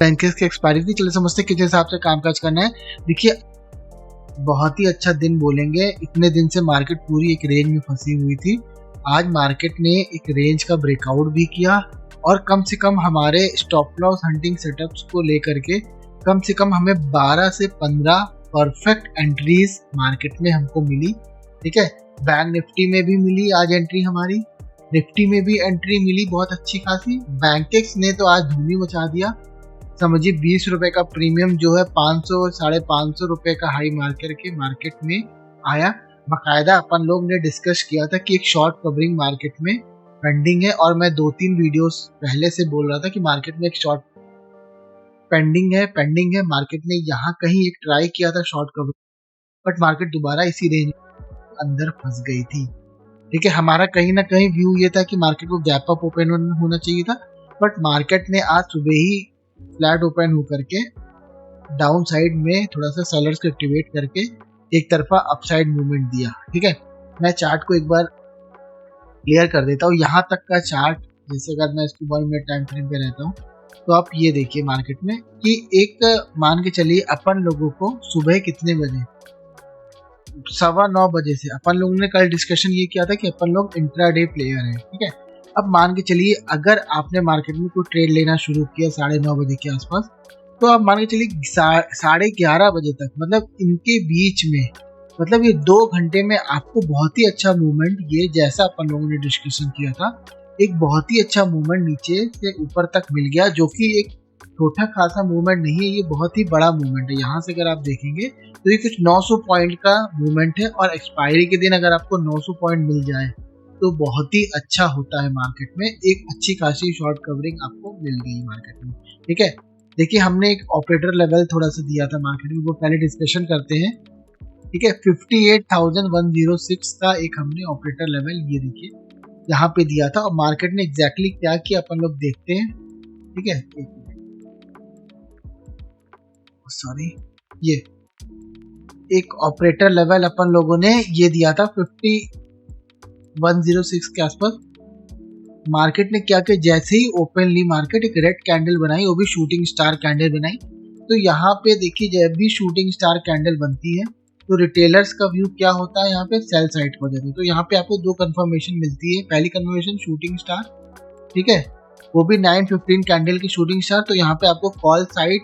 Bankers की expiry थी। चलो समझते किस हिसाब से कामकाज करना है। देखिए बहुत ही अच्छा दिन बोलेंगे, इतने दिन से मार्केट पूरी एक रेंज में फंसी हुई थी। आज मार्केट ने एक रेंज का ब्रेकआउट भी किया और कम से कम हमारे स्टॉप लॉस हंटिंग सेटअप्स को लेकर के कम से कम हमें 12 से 15 परफेक्ट एंट्रीज मार्केट में हमको मिली। ठीक है, बैंक निफ्टी में भी मिली आज एंट्री, हमारी निफ्टी में भी एंट्री मिली बहुत अच्छी खासी। बैंकेक्स ने तो आज धूम मचा दिया, समझिए 20 रुपए का प्रीमियम जो है 500 550 रुपए का हाई मार्केट के मार्केट में आया। बाकायदा अपन लोग ने डिस्कस किया था कि एक शॉर्ट कवरिंग मार्केट में पेंडिंग है, और मैं 2-3 वीडियोस पहले से बोल रहा था कि मार्केट में एक शॉर्ट पेंडिंग है। मार्केट ने यहाँ कहीं एक ट्राई किया था शॉर्ट कवरिंग, बट मार्केट दोबारा इसी रेंज अंदर फंस गई थी। ठीक है, हमारा कहीं ना कहीं व्यू ये था कि मार्केट को गैप अप ओपन होना चाहिए था, बट मार्केट ने आज सुबह ही फ्लैट ओपन होकर के डाउन साइड में थोड़ा सा सेलर्स को एक्टिवेट करके एक तरफा अपसाइड मूवमेंट दिया। ठीक है, मैं चार्ट को एक बार क्लियर कर देता हूँ। यहाँ तक का चार्ट, जैसे अगर मैं इसको 1 मिनट टाइम फ्रेम पे रहता हूँ तो आप ये देखिए मार्केट में कि एक मान के चलिए अपन लोगों को सुबह कितने बजे, 9:15 बजे से अपन लोगों ने कल डिस्कशन ये किया था कि अपन लोग इंट्राडे प्लेयर हैं। ठीक है, अब मान के चलिए अगर आपने मार्केट में कोई ट्रेड लेना शुरू किया 9:30 बजे के आसपास, तो आप मान के चलिए 11:30 बजे तक, मतलब इनके बीच में, मतलब ये 2 घंटे में आपको बहुत ही अच्छा मूवमेंट, ये जैसा अपन लोगों ने डिस्कशन किया था, एक बहुत ही अच्छा मूवमेंट नीचे से ऊपर तक मिल गया, जो कि एक छोटा खासा मूवमेंट नहीं है, ये बहुत ही बड़ा मूवमेंट है। यहाँ से अगर आप देखेंगे तो ये कुछ 900 पॉइंट का मूवमेंट है, और एक्सपायरी के दिन अगर आपको 900 पॉइंट मिल जाए तो बहुत ही अच्छा होता है। मार्केट में एक अच्छी खासी शॉर्ट कवरिंग आपको मिल गई मार्केट में। ठीक है, देखिए हमने एक ऑपरेटर लेवल थोड़ा सा दिया था मार्केट में, वो पहले डिस्कशन करते हैं। ठीक है, 58,106 का एक हमने ऑपरेटर लेवल ये देखिए यहाँ पे दिया था, और मार्केट ने एग्जैक्टली क्या किया अपन लोग देखते हैं। ठीक है, सॉरी, ये एक ऑपरेटर लेवल अपन लोगों ने ये दिया था 5106 के आसपास। मार्केट ने क्या किया, जैसे ही ओपन ली मार्केट एक रेड कैंडल बनाई, वो भी शूटिंग स्टार कैंडल बनाई। तो यहाँ पे देखिए जब भी शूटिंग स्टार कैंडल बनती है तो रिटेलर्स का व्यू क्या होता है, यहाँ पे सेल साइड हो जाती है। तो यहाँ पे आपको 2 कंफर्मेशन मिलती है। पहली कंफर्मेशन शूटिंग स्टार, ठीक है, वो भी 9:15 कैंडल की शूटिंग स्टार। तो यहाँ पे आपको कॉल साइड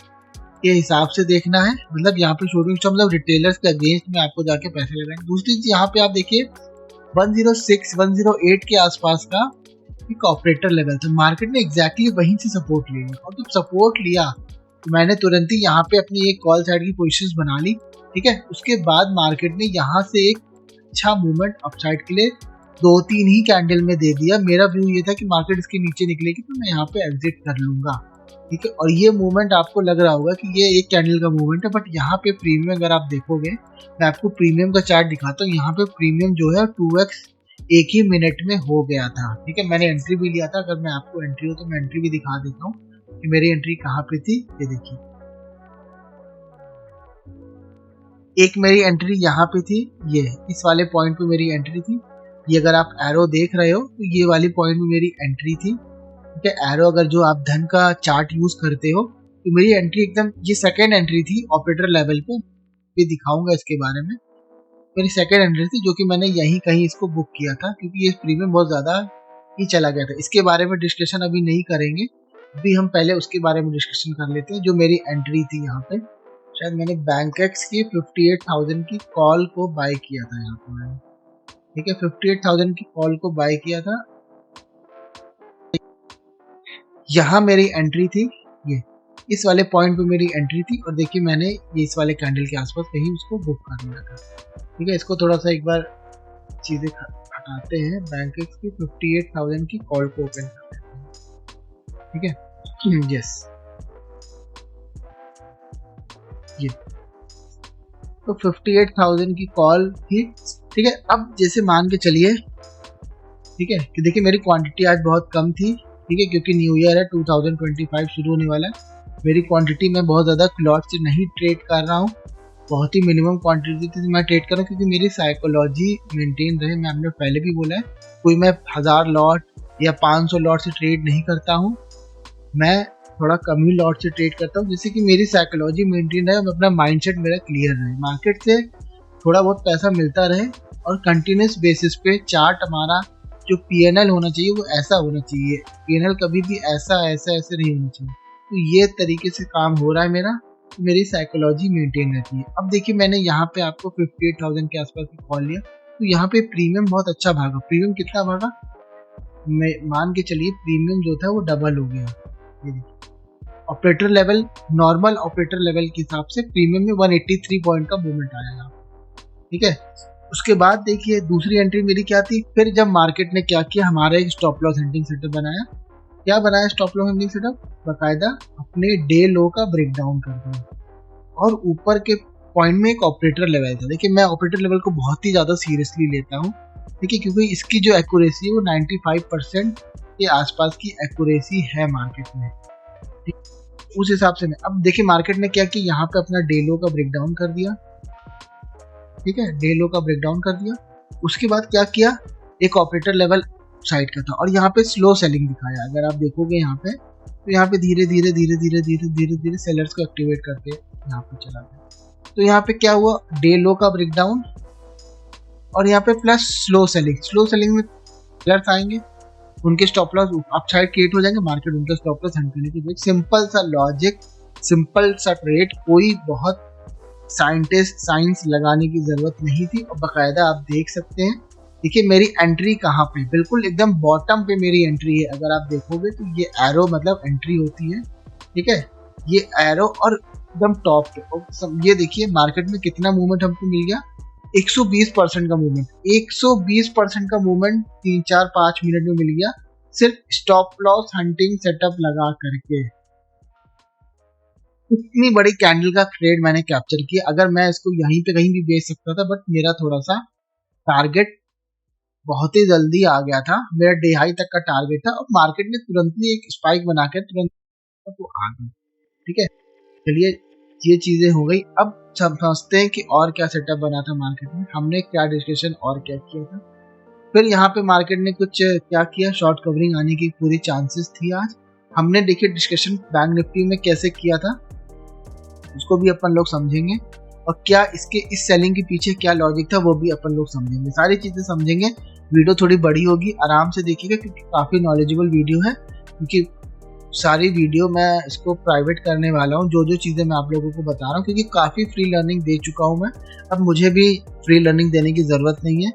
के हिसाब से देखना है, मतलब यहाँ पे शूटिंग स्टार मतलब रिटेलर्स के अगेंस्ट में आपको जाके पैसे लगाएंगे। दूसरी चीज यहाँ पे आप देखिए 106 108 के आसपास का एक ऑपरेटर लेवल था, मार्केट ने एग्जैक्टली वहीं से सपोर्ट ले लिया, और जब सपोर्ट लिया तो मैंने तुरंत ही यहाँ पे अपनी एक कॉल साइड की पोजीशंस बना ली। ठीक है, उसके बाद मार्केट ने यहाँ से एक अच्छा मूवमेंट अपसाइड के लिए 2-3 ही कैंडल में दे दिया। मेरा व्यू ये था कि मार्केट इसके नीचे निकलेगी तो मैं यहाँ पे एग्जिट कर लूंगा। ठीक है, और ये मूवमेंट आपको लग रहा होगा कि ये एक कैंडल का मूवमेंट है, बट यहाँ पे प्रीमियम अगर आप देखोगे, मैं आपको प्रीमियम का चार्ट दिखाता हूँ। यहाँ पे प्रीमियम जो है 2x एक ही मिनट में हो गया था। ठीक है, मैंने एंट्री भी लिया था, अगर मैं आपको एंट्री हो तो मैं एंट्री भी दिखा देता हूँ कि मेरी एंट्री कहाँ पे थी। ये देखिए, एक मेरी एंट्री यहाँ पे थी, ये इस वाले पॉइंट पे मेरी एंट्री थी। ये अगर आप एरो देख रहे हो तो ये वाली पॉइंट में मेरी एंट्री थी। ठीक है, एरो अगर जो आप धन का चार्ट यूज करते हो तो मेरी एंट्री एकदम, ये सेकेंड एंट्री थी ऑपरेटर लेवल पे, ये दिखाऊंगा इसके बारे में। मेरी सेकेंड एंट्री थी जो कि मैंने यहीं कहीं इसको बुक किया था, क्योंकि ये प्रीमियम बहुत ज़्यादा ही चला गया था। इसके बारे में डिस्कशन अभी नहीं करेंगे, अभी हम पहले उसके बारे में डिस्कशन कर लेते हैं। जो मेरी एंट्री थी यहाँ पे, शायद मैंने बैंकेक्स की 58,000 की कॉल को बाय किया था यहाँ पे मैंने। ठीक है, 58,000 की कॉल को बाय किया था। यहाँ मेरी एंट्री थी, ये इस वाले पॉइंट पे मेरी एंट्री थी, और देखिए मैंने ये इस वाले कैंडल के आसपास कहीं उसको बुक कर लिया था। ठीक है, इसको थोड़ा सा एक बार चीजें हटाते हैं। बैंकेक्स की 58,000 की कॉल को ओपन कर देते हैं। ठीक है, यस, ये तो 58,000 की कॉल थी। ठीक है, अब जैसे मान के चलिए, ठीक है, कि देखिए मेरी क्वांटिटी आज बहुत कम थी। ठीक है, क्योंकि न्यू ईयर है, 2025 शुरू होने वाला है। मेरी क्वांटिटी में बहुत ज़्यादा लॉट से नहीं ट्रेड कर रहा हूँ, बहुत ही मिनिमम क्वांटिटी से मैं ट्रेड कर रहा हूँ, क्योंकि मेरी साइकोलॉजी मेंटेन रहे। मैं हमने पहले भी बोला है, कोई मैं 1000 लॉट या 500 लॉट से ट्रेड नहीं करता हूँ। मैं थोड़ा कम ही लॉट से ट्रेड करता हूँ, जिससे कि मेरी साइकोलॉजी मेंटेन रहे, अपना माइंडसेट मेरा क्लियर रहे, मार्केट से थोड़ा बहुत पैसा मिलता रहे और कंटिन्यूस बेसिस पे चार्ट हमारा जो पीएनएल होना चाहिए वो ऐसा होना चाहिए। पीएनएल कभी भी ऐसा नहीं होना चाहिए। तो ये तरीके से काम हो रहा है मेरा, तो मेरी साइकोलॉजी मेंटेन रहती है। अब देखिए मैंने यहाँ पे आपको 58,000 के आसपास कॉल लिया, तो यहाँ पे प्रीमियम बहुत अच्छा भागा। प्रीमियम कितना भागा, मैं मान के चलिए प्रीमियम जो था वो डबल हो गया। ये देखिए operator level, normal operator level के हिसाब से प्रीमियम में 183 पॉइंट का मूवमेंट आया यहाँ, ठीक है। उसके बाद देखिए दूसरी एंट्री मेरी क्या थी, फिर जब मार्केट ने क्या किया, हमारा एक स्टॉप लॉस हंटिंग सेटअप बनाया। क्या बनाया स्टॉप लॉस हंटिंग सेटअप, बाकायदा अपने डे लो का ब्रेक डाउन कर दिया और ऊपर के पॉइंट में एक ऑपरेटर लेवल था। देखिए मैं ऑपरेटर लेवल को बहुत ही ज़्यादा सीरियसली लेता हूँ, देखिए क्योंकि इसकी जो एक्यूरेसी है वो 95% के आसपास की एक्यूरेसी है मार्केट में, उस हिसाब से। अब देखिए मार्केट ने क्या किया, यहाँ पे अपना डे लो का ब्रेक डाउन कर दिया, ठीक है, डे लो का ब्रेक डाउन कर दिया। उसके बाद क्या किया, एक ऑपरेटर लेवल साइड का था और यहाँ पे स्लो सेलिंग दिखाया। अगर आप देखोगे यहाँ पे, तो यहाँ पे धीरे धीरे सेलर्स को एक्टिवेट करके यहाँ पे चला गया। तो यहाँ पे क्या हुआ, डे लो का ब्रेक डाउन और यहाँ पे प्लस स्लो सेलिंग में सेलर्स आएंगे, उनके स्टॉप लॉस अपसाइड क्रिएट हो जाएंगे, मार्केट उनका स्टॉप लॉस हंट करने की। सिंपल सा लॉजिक, सिंपल सा ट्रेड, कोई बहुत साइंस लगाने की जरूरत नहीं थी। और बाकायदा आप देख सकते हैं, देखिए मेरी एंट्री कहाँ पे, बिल्कुल एकदम बॉटम पे मेरी एंट्री है। अगर आप देखोगे तो ये एरो मतलब एंट्री होती है, ठीक है, ये एरो और एकदम टॉप पे। और ये देखिए मार्केट में कितना मूवमेंट हमको मिल गया, 120% का मूवमेंट, 120% का मूवमेंट 3-4-5 मिनट में मिल गया, सिर्फ स्टॉप लॉस हंटिंग सेटअप लगा करके। इतनी बड़ी कैंडल का ट्रेड मैंने कैप्चर किया। अगर मैं इसको यहीं पे कहीं भी बेच सकता था, बट मेरा थोड़ा सा टारगेट बहुत ही जल्दी आ गया था, मेरा डे हाई तक का टारगेट था और मार्केट ने तुरंत ही एक स्पाइक बनाकर तुरंत वो आ गई, ठीक है। चलिए ये चीजें हो गई। अब समझते हैं कि और क्या सेटअप बना था मार्केट में, हमने क्या डिस्कशन और क्या किया था। फिर यहाँ पे मार्केट ने कुछ क्या किया, शॉर्ट कवरिंग आने की पूरी चांसेस थी। आज हमने देखिए डिस्कशन बैंक निफ्टी में कैसे किया था, उसको भी अपन लोग समझेंगे और क्या इसके इस सेलिंग के पीछे क्या लॉजिक था वो भी अपन लोग समझेंगे, सारी चीजें समझेंगे। वीडियो थोड़ी बड़ी होगी, आराम से देखिएगा क्योंकि काफी नॉलेजेबल वीडियो है। क्योंकि सारी वीडियो मैं इसको प्राइवेट करने वाला हूँ, जो चीजें मैं आप लोगों को बता रहा हूँ, क्योंकि काफी फ्री लर्निंग दे चुका हूँ मैं। अब मुझे भी फ्री लर्निंग देने की जरूरत नहीं है,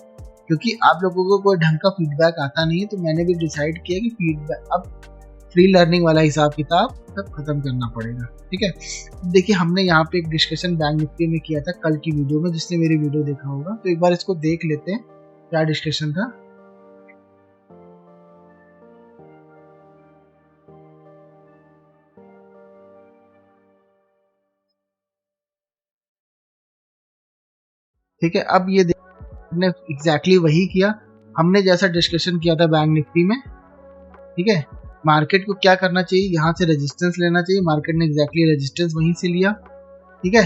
क्योंकि आप लोगों को कोई ढंग का फीडबैक आता नहीं है। तो मैंने भी डिसाइड किया कि फीडबैक अब फ्री लर्निंग वाला हिसाब किताब सब खत्म करना पड़ेगा, ठीक है। देखिए हमने यहाँ पे एक डिस्कशन बैंक निफ्टी में किया था कल की वीडियो में, जिसने मेरी वीडियो देखा होगा तो एक बार इसको देख लेते हैं क्या डिस्कशन था। ठीक है, अब ये हमने एग्जैक्टली वही किया, हमने जैसा डिस्कशन किया था बैंक निफ्टी में, ठीक है। मार्केट को क्या करना चाहिए, यहाँ से रेजिस्टेंस लेना चाहिए, मार्केट ने एग्जैक्टली रेजिस्टेंस वहीं से लिया, ठीक है।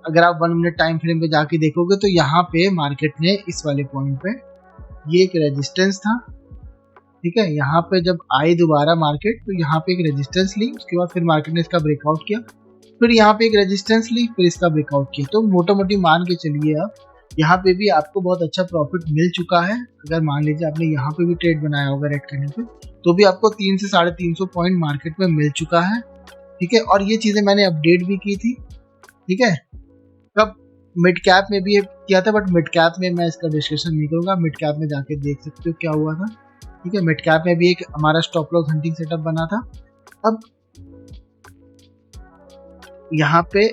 अगर आप 1 मिनट टाइम फ्रेम पे जाके देखोगे तो यहाँ पे मार्केट ने इस वाले पॉइंट पे ये एक रेजिस्टेंस था, ठीक है। यहाँ पे जब आई दोबारा मार्केट तो यहाँ पे एक रेजिस्टेंस ली, उसके बाद फिर मार्केट ने इसका ब्रेकआउट किया, फिर यहाँ पे एक रेजिस्टेंस ली, फिर इसका ब्रेकआउट किया। तो मोटा मोटी मान के चलिए आप यहाँ पे भी आपको बहुत अच्छा प्रॉफिट मिल चुका है। अगर मान लीजिए आपने यहाँ पे भी ट्रेड बनाया होगा रेड कैंडल पे, तो भी आपको 300 से 350 पॉइंट मार्केट में मिल चुका है, ठीक है। और ये चीजें मैंने अपडेट भी की थी, ठीक है। कब मिड कैप में भी किया था, बट मिड कैप में मैं इसका डिस्कशन नहीं करूंगा, मिड कैप में जाके देख सकते हो क्या हुआ था, ठीक है। मिड कैप में भी एक हमारा स्टॉप लॉस हंटिंग सेटअप बना था। अब यहाँ पे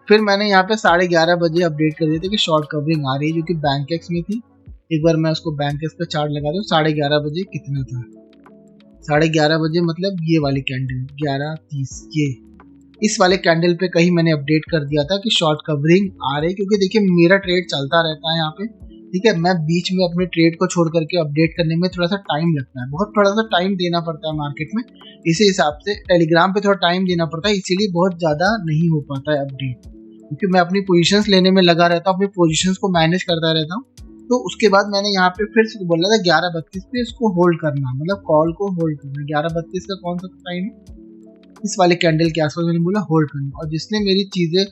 फिर मैंने यहाँ पे 11:30 बजे अपडेट कर दिया था कि शॉर्ट कवरिंग आ रही है, जो कि बैंक एक्स में थी। एक बार मैं उसको बैंक एक्स पे चार्ट लगा दूं, 11:30 बजे कितना था, 11:30 बजे मतलब ये वाली कैंडल 11:30, ये इस वाले कैंडल पे कहीं मैंने अपडेट कर दिया था कि शॉर्ट कवरिंग आ रही है। क्योंकि देखिए मेरा ट्रेड चलता रहता है यहाँ पे, ठीक है। मैं बीच में अपने ट्रेड को छोड़ करके अपडेट करने में थोड़ा सा टाइम लगता है, बहुत थोड़ा सा टाइम देना पड़ता है मार्केट में, इसी हिसाब से टेलीग्राम पे थोड़ा टाइम देना पड़ता है, इसीलिए बहुत ज़्यादा नहीं हो पाता है अपडेट। क्योंकि मैं अपनी पोजीशंस लेने में लगा रहता हूँ, अपनी पोजीशंस को मैनेज करता रहता हूँ, तो उसके बाद मैंने यहाँ पे फिर से बोला था 11:32 पे इसको होल्ड करना, मतलब कॉल को होल्ड करना। 11:32 का कौन सा टाइम है, इस वाले कैंडल के आसपास मैंने बोला होल्ड करना। और जिसने मेरी चीजें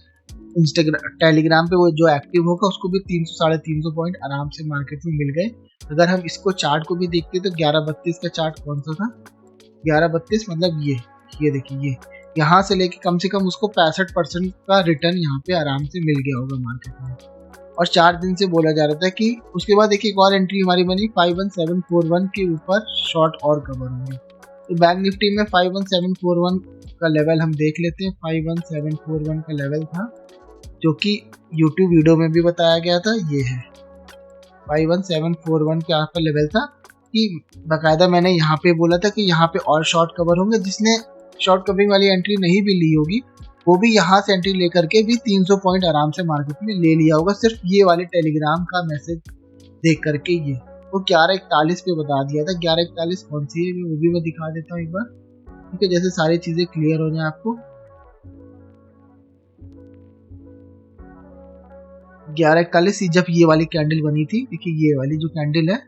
इंस्टाग्राम टेलीग्राम पे वो जो एक्टिव होगा उसको भी 300 साढ़े 300 पॉइंट आराम से मार्केट में मिल गए। अगर हम इसको चार्ट को भी देखते तो 11:32 का चार्ट कौन सा था, 11:32 मतलब ये देखिए, ये यहाँ से लेके कम से कम उसको 65% का रिटर्न यहाँ पे आराम से मिल गया होगा मार्केट में। और 4 दिन से बोला जा रहा था कि उसके बाद देखिए एक और एंट्री हमारी बनी 51741 के ऊपर शॉर्ट और कवर होंगे। तो बैंक निफ्टी में 51741 का लेवल हम देख लेते हैं। 51741 का लेवल था जो कि YouTube वीडियो में भी बताया गया था, ये है 51741 के आसपास लेवल था कि बाकायदा मैंने यहाँ पे बोला था कि यहाँ पे और शॉर्ट कवर होंगे। जिसने शॉर्ट कवरिंग वाली एंट्री नहीं भी ली होगी वो भी यहाँ से एंट्री लेकर के भी 300 पॉइंट आराम से मार्केट में ले लिया होगा, सिर्फ ये वाले टेलीग्राम का मैसेज देख करके। ये वो 11:41 पे बता दिया था। 11:41 कौन सी है वो भी मैं दिखा देता हूँ एक बार, ठीक है, जैसे सारी चीजें क्लियर हो जाए आपको। 11:41 जब ये वाली कैंडल बनी थी, देखिए ये वाली जो कैंडल है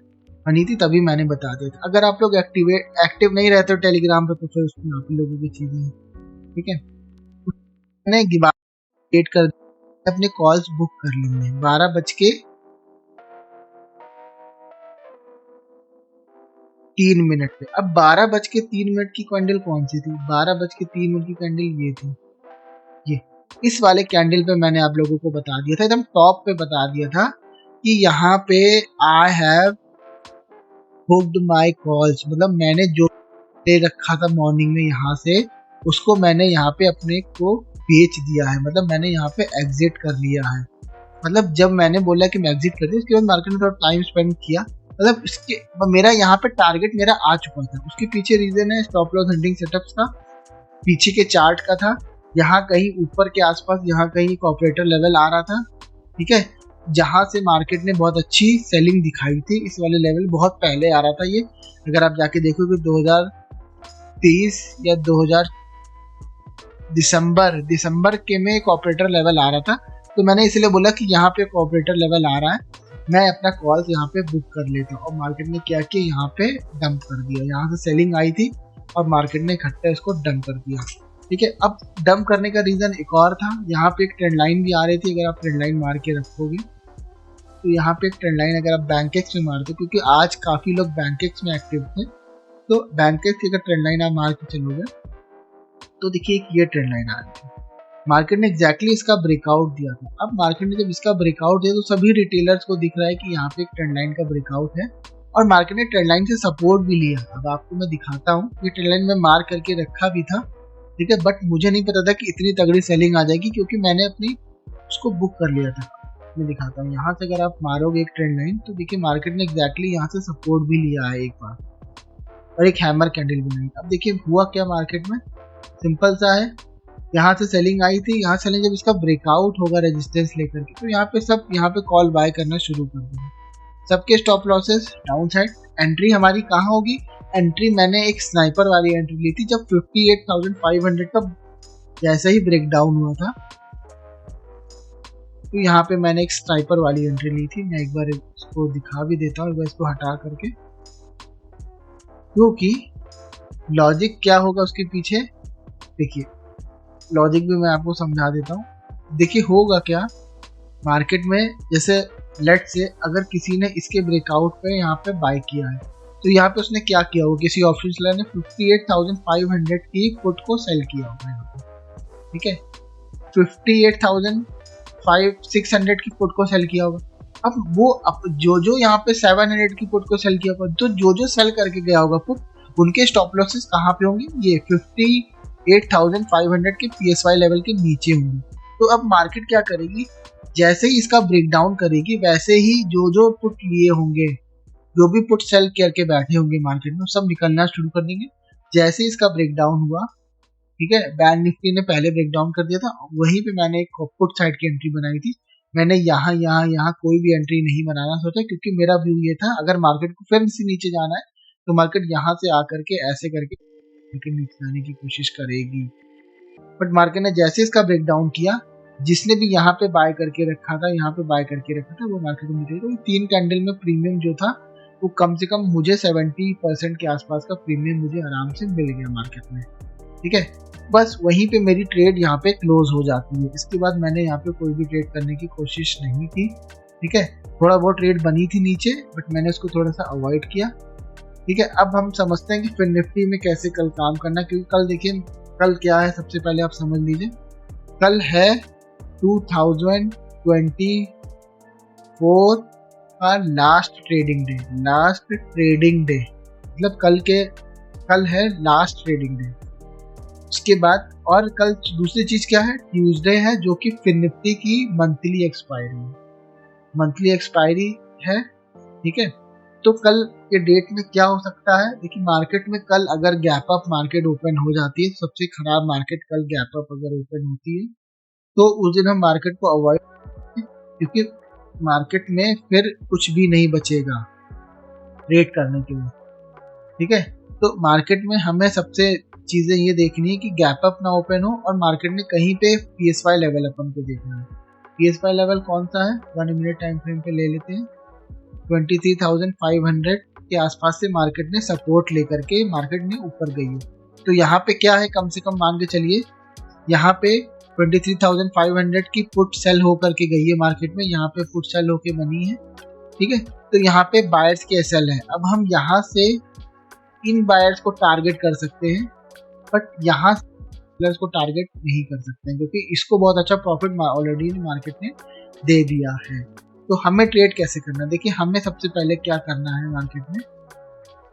बनी थी, तभी मैंने बता दिया था। अगर आप लोग एक्टिव नहीं रहते हो टेलीग्राम पे तो फिर उसमें आप लोगों की चीजें, ठीक है। मैंने वेट कर अपने कॉल्स बुक कर लिए हैं 12:03 पे। अब 12:03 की कैंडल कौन सी थी, 12:03 की कैंडल ये थी, ये इस वाले कैंडल पे मैंने आप लोगों को बता दिया था, एकदम टॉप पे बता दिया था कि यहाँ पे I have booked my calls, मतलब मैंने जो ले रखा था मॉर्निंग में यहाँ से उसको मैंने यहाँ पे अपने को बेच दिया है, मतलब मैंने यहाँ पे एग्जिट कर लिया है। मतलब जब मैंने बोला कि मैं एग्जिट कर दिया उसके बाद मार्केट में थोड़ा टाइम स्पेंड किया, मतलब इसके मेरा यहाँ पे टारगेट मेरा आ चुका था। उसके पीछे रीजन है स्टॉप लॉस हंटिंग सेटअप्स का, पीछे के चार्ट का था, यहाँ कहीं ऊपर के आसपास यहाँ कहीं एक ऑपरेटर लेवल आ रहा था, ठीक है, जहां से मार्केट ने बहुत अच्छी सेलिंग दिखाई थी। इस वाले लेवल बहुत पहले आ रहा था ये, अगर आप जाके देखोगे 2023 या 2000 दिसंबर के में एक ऑपरेटर लेवल आ रहा था। तो मैंने इसलिए बोला कि यहाँ पे एक ऑपरेटर लेवल आ रहा है, मैं अपना कॉल यहाँ पे बुक कर लेता हूँ। और मार्केट ने क्या किया, यहाँ पे डंप कर दिया, यहाँ से सेलिंग आई थी और मार्केट ने इकट्ठा इसको डंप कर दिया, ठीक है। अब डंप करने का रीजन एक और था, यहाँ पे एक ट्रेंड लाइन भी आ रही थी। अगर आप ट्रेंड लाइन मार के रखोगे तो यहाँ पे एक ट्रेंड लाइन अगर आप बैंकेक्स में मारते, क्योंकि आज काफी लोग बैंकेक्स में एक्टिव थे, तो बैंकेक्स की अगर ट्रेंड लाइन आप मार के चलोगे तो देखिए एक ये ट्रेंड लाइन आ रही थी। मार्केट ने एग्जैक्टली इसका ब्रेकआउट दिया था। अब मार्केट ने जब इसका ब्रेकआउट दिया तो सभी रिटेलर्स को दिख रहा है कि यहाँ पे एक ट्रेंड लाइन का ब्रेकआउट है और मार्केट ने ट्रेंड लाइन से सपोर्ट भी लिया। अब आपको मैं दिखाता हूँ, ये ट्रेंड लाइन में मार करके रखा भी था, ठीक है, बट मुझे नहीं पता था कि इतनी तगड़ी सेलिंग आ जाएगी, क्योंकि मैंने अपनी उसको बुक कर लिया था। मैं दिखाता हूँ, यहाँ से अगर आप मारोगे एक ट्रेंड लाइन तो देखिए मार्केट ने एग्जैक्टली यहाँ से सपोर्ट भी लिया है एक बार और एक हैमर कैंडल बनाई। अब देखिए हुआ क्या मार्केट में, सिंपल सा है, यहाँ से सेलिंग आई थी, यहाँ सेलिंग जब इसका ब्रेकआउट होगा रेजिस्टेंस लेकर के तो यहाँ पे सब यहाँ पे कॉल बाय करना शुरू कर देंगे। सबके stop losses down side. Entry हमारी कहाँ होगी, एंट्री मैंने एक स्नाइपर वाली एंट्री ली थी जब 58,500 का जैसे ही ब्रेक डाउन हुआ था, तो यहाँ पे मैंने एक स्नाइपर वाली एंट्री ली थी। मैं एक बार इसको दिखा भी देता हूँ, एक बार इसको हटा करके, क्योंकि लॉजिक क्या होगा उसके पीछे, देखिए लॉजिक भी मैं आपको समझा देता हूँ। देखिए होगा क्या मार्केट में, जैसे लेट से अगर किसी ने इसके ब्रेकआउट पे यहाँ पे बाय किया है तो यहाँ पे उसने क्या किया होगा, किसी ऑप्शन सेलर ने 58,500 की पुट को सेल किया होगा यहाँ पे, ठीक है, 58,600 की पुट को सेल किया होगा। अब वो जो यहाँ पे 700 की पुट को सेल किया होगा, तो जो सेल करके गया होगा पुट, उनके स्टॉप लॉसेस कहाँ पे होंगे, ये 58,500 के PSY लेवल के नीचे होंगे। तो अब मार्केट क्या करेगी, जैसे ही इसका ब्रेकडाउन करेगी वैसे ही जो पुट लिए होंगे, जो भी पुट सेल करके बैठे होंगे मार्केट में, सब निकलना शुरू कर देंगे। जैसे ही इसका ब्रेकडाउन हुआ, ठीक है, बैंक निफ्टी ने पहले ब्रेकडाउन कर दिया था, वहीं पे मैंने एक पुट साइड की एंट्री बनाई थी। मैंने यहाँ कोई भी एंट्री नहीं बनाना सोचा, क्योंकि मेरा व्यू ये था अगर मार्केट को फिर से नीचे जाना है तो मार्केट यहाँ से आकर के ऐसे करके नीचे जाने की कोशिश करेगी। बट मार्केट ने जैसे इसका ब्रेकडाउन किया जिसने भी यहाँ पे बाय करके रखा था, यहाँ पे बाय करके रखा था, वो मार्केट में निकल गया। 3 कैंडल में प्रीमियम जो था वो कम से कम मुझे 70% के आसपास का प्रीमियम मुझे आराम से मिल गया मार्केट में। ठीक है, बस वहीं पे मेरी ट्रेड यहाँ पे क्लोज हो जाती है। इसके बाद मैंने यहाँ पे कोई भी ट्रेड करने की कोशिश नहीं की। ठीक है, थोड़ा बहुत ट्रेड बनी थी नीचे, बट मैंने उसको थोड़ा सा अवॉइड किया। ठीक है, अब हम समझते हैं कि फिर निफ्टी में कैसे कल काम करना, क्योंकि कल देखिए कल क्या है, सबसे पहले आप समझ लीजिए कल है 2024 का लास्ट ट्रेडिंग डे, मतलब कल है लास्ट ट्रेडिंग डे। उसके बाद और कल दूसरी चीज क्या है, ट्यूसडे है, जो कि फिर निफ्टी की मंथली एक्सपायरी है। ठीक है, तो कल के डेट में क्या हो सकता है, देखिए मार्केट में कल अगर गैप अप मार्केट ओपन हो जाती है, सबसे खराब मार्केट कल गैप अप अगर ओपन होती है तो उस दिन हम मार्केट को अवॉइड, क्योंकि मार्केट में फिर कुछ भी नहीं बचेगा ट्रेड करने के लिए। ठीक है, तो मार्केट में हमें सबसे चीजें ये देखनी है कि गैप अप ना ओपन हो और मार्केट में कहीं पे PSY लेवल अपन को देखना है। PSY लेवल कौन सा है, 1 मिनट टाइम फ्रेम पे ले लेते हैं। 23,500 के आसपास से मार्केट ने सपोर्ट लेकर के मार्केट ने ऊपर गई है। तो यहाँ पे क्या है, कम से कम मान के चलिए यहाँ पे 23,500 की पुट सेल होकर के गई है मार्केट में, यहाँ पे पुट सेल होके बनी है। ठीक है, तो यहाँ पे बायर्स के SL है। अब हम यहाँ से इन बायर्स को टारगेट कर सकते हैं, बट यहाँ सेलर्स को टारगेट नहीं कर सकते हैं, क्योंकि इसको बहुत अच्छा प्रॉफिट ऑलरेडी मार्केट ने दे दिया है। तो हमें ट्रेड कैसे करना है, देखिए हमें सबसे पहले क्या करना है मार्केट में।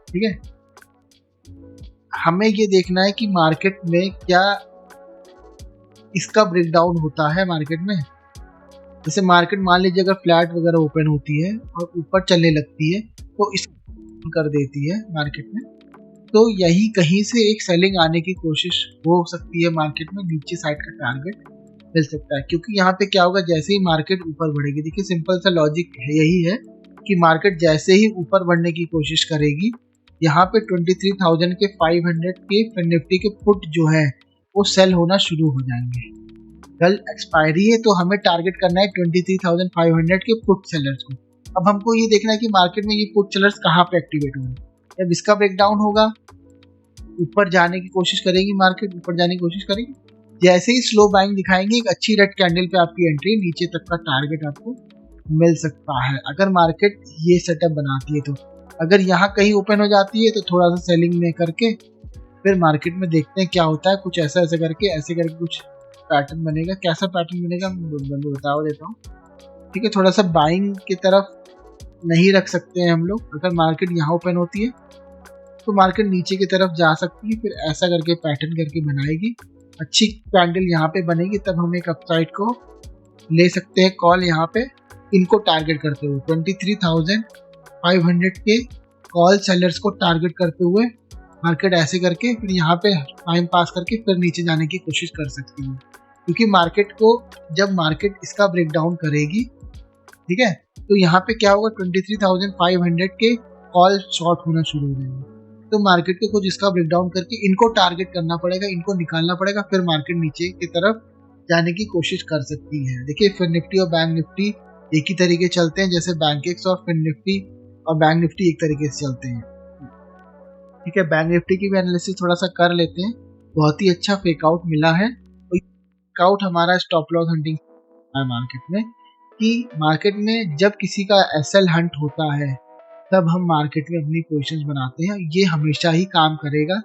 ठीक है, हमें ये देखना है कि मार्केट में क्या इसका ब्रेकडाउन होता है मार्केट में। जैसे मार्केट मान लीजिए अगर फ्लैट वगैरह ओपन होती है और ऊपर चलने लगती है तो इसको कर देती है मार्केट में, तो यही कहीं से एक सेलिंग आने की कोशिश हो सकती है मार्केट में, नीचे साइड का टारगेट मिल सकता है। क्योंकि यहाँ पे क्या होगा, जैसे ही मार्केट ऊपर बढ़ेगी, देखिए सिंपल सा लॉजिक यही है कि मार्केट जैसे ही ऊपर बढ़ने की कोशिश करेगी, यहाँ पे 23,500 के निफ्टी के पुट जो है वो सेल होना शुरू हो जाएंगे। कल एक्सपायरी है तो हमें टारगेट करना है 23,500 के पुट सेलर्स को। अब हमको ये देखना है कि मार्केट में ये पुट सेलर्स कहाँ पे एक्टिवेट होंगे। जब इसका ब्रेकडाउन होगा, ऊपर जाने की कोशिश करेगी मार्केट, ऊपर जाने की कोशिश करेगी, जैसे ही स्लो बाइंग दिखाएंगे एक अच्छी रेड कैंडल पे आपकी एंट्री, नीचे तक का टारगेट आपको मिल सकता है अगर मार्केट ये सेटअप बनाती है। तो अगर यहाँ कहीं ओपन हो जाती है तो थोड़ा सा सेलिंग में करके फिर मार्केट में देखते हैं क्या होता है। कुछ ऐसा ऐसे करके कुछ पैटर्न बनेगा। कैसा पैटर्न बनेगा मैं बता देता हूँ। ठीक है, थोड़ा सा बाइंग की तरफ नहीं रख सकते हैं हम लोग। अगर मार्केट यहाँ ओपन होती है तो मार्केट नीचे की तरफ जा सकती है, फिर ऐसा करके पैटर्न करके बनाएगी, अच्छी कैंडल यहाँ पे बनेगी, तब हम एक अपसाइड को ले सकते हैं कॉल यहाँ पे, इनको टारगेट करते हुए 23,500 के कॉल सेलर्स को टारगेट करते हुए मार्केट ऐसे करके फिर यहाँ पे टाइम पास करके फिर नीचे जाने की कोशिश कर सकती है। क्योंकि मार्केट को जब मार्केट इसका ब्रेकडाउन करेगी, ठीक है, तो यहाँ पे क्या होगा, 23,500 के कॉल शॉर्ट होना शुरू हो जाएंगे। तो मार्केट के कुछ इसका ब्रेकडाउन करके इनको टारगेट करना पड़ेगा, इनको निकालना पड़ेगा, फिर मार्केट नीचे की तरफ जाने की कोशिश कर सकती है। देखिए फिर निफ्टी और बैंक निफ्टी एक ही तरीके चलते हैं, जैसे बैंकेक्स और फिर निफ्टी और बैंक निफ्टी एक तरीके से चलते हैं। ठीक है, बैंक निफ्टी की भी एनालिसिस थोड़ा सा कर लेते हैं। बहुत ही अच्छा फेकआउट मिला है। फेकआउट हमारा स्टॉप लॉस हंटिंग है मार्केट में, कि मार्केट में जब किसी का एसएल हंट होता है तब हम मार्केट में अपनी पोजीशंस बनाते हैं। ये हमेशा ही काम करेगा,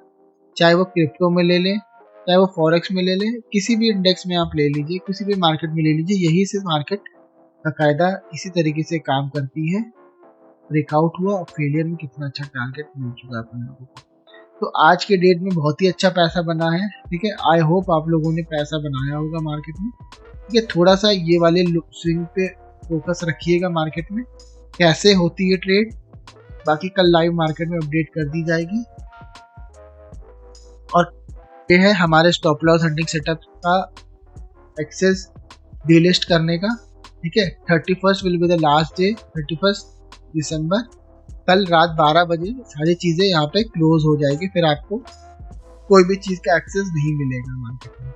चाहे वो क्रिप्टो में ले लें, चाहे वो फॉरेक्स में ले लें, किसी भी इंडेक्स में आप ले लीजिए, किसी भी मार्केट में ले लीजिए, यही से मार्केट बाकायदा इसी तरीके से काम करती है। ब्रेकआउट हुआ और फेलियर में कितना अच्छा टारगेट मिल चुका है अपन लोगों को। तो आज के डेट में बहुत ही अच्छा पैसा बना है। ठीक है, आई होप आप लोगों ने पैसा बनाया होगा मार्केट में। ठीक है, थोड़ा सा ये वाले स्विंग पे फोकस रखिएगा मार्केट में कैसे होती है ट्रेड। बाकी कल लाइव मार्केट में अपडेट कर दी जाएगी। और ये है हमारे स्टॉप लॉस हंटिंग सेटअप का एक्सेस डीलिस्ट करने का। ठीक है, 31 will be the last day, 31 दिसंबर। कल रात 12 बजे सारी चीज़ें यहाँ पे क्लोज हो जाएगी, फिर आपको कोई भी चीज़ का एक्सेस नहीं मिलेगा मार्केट में।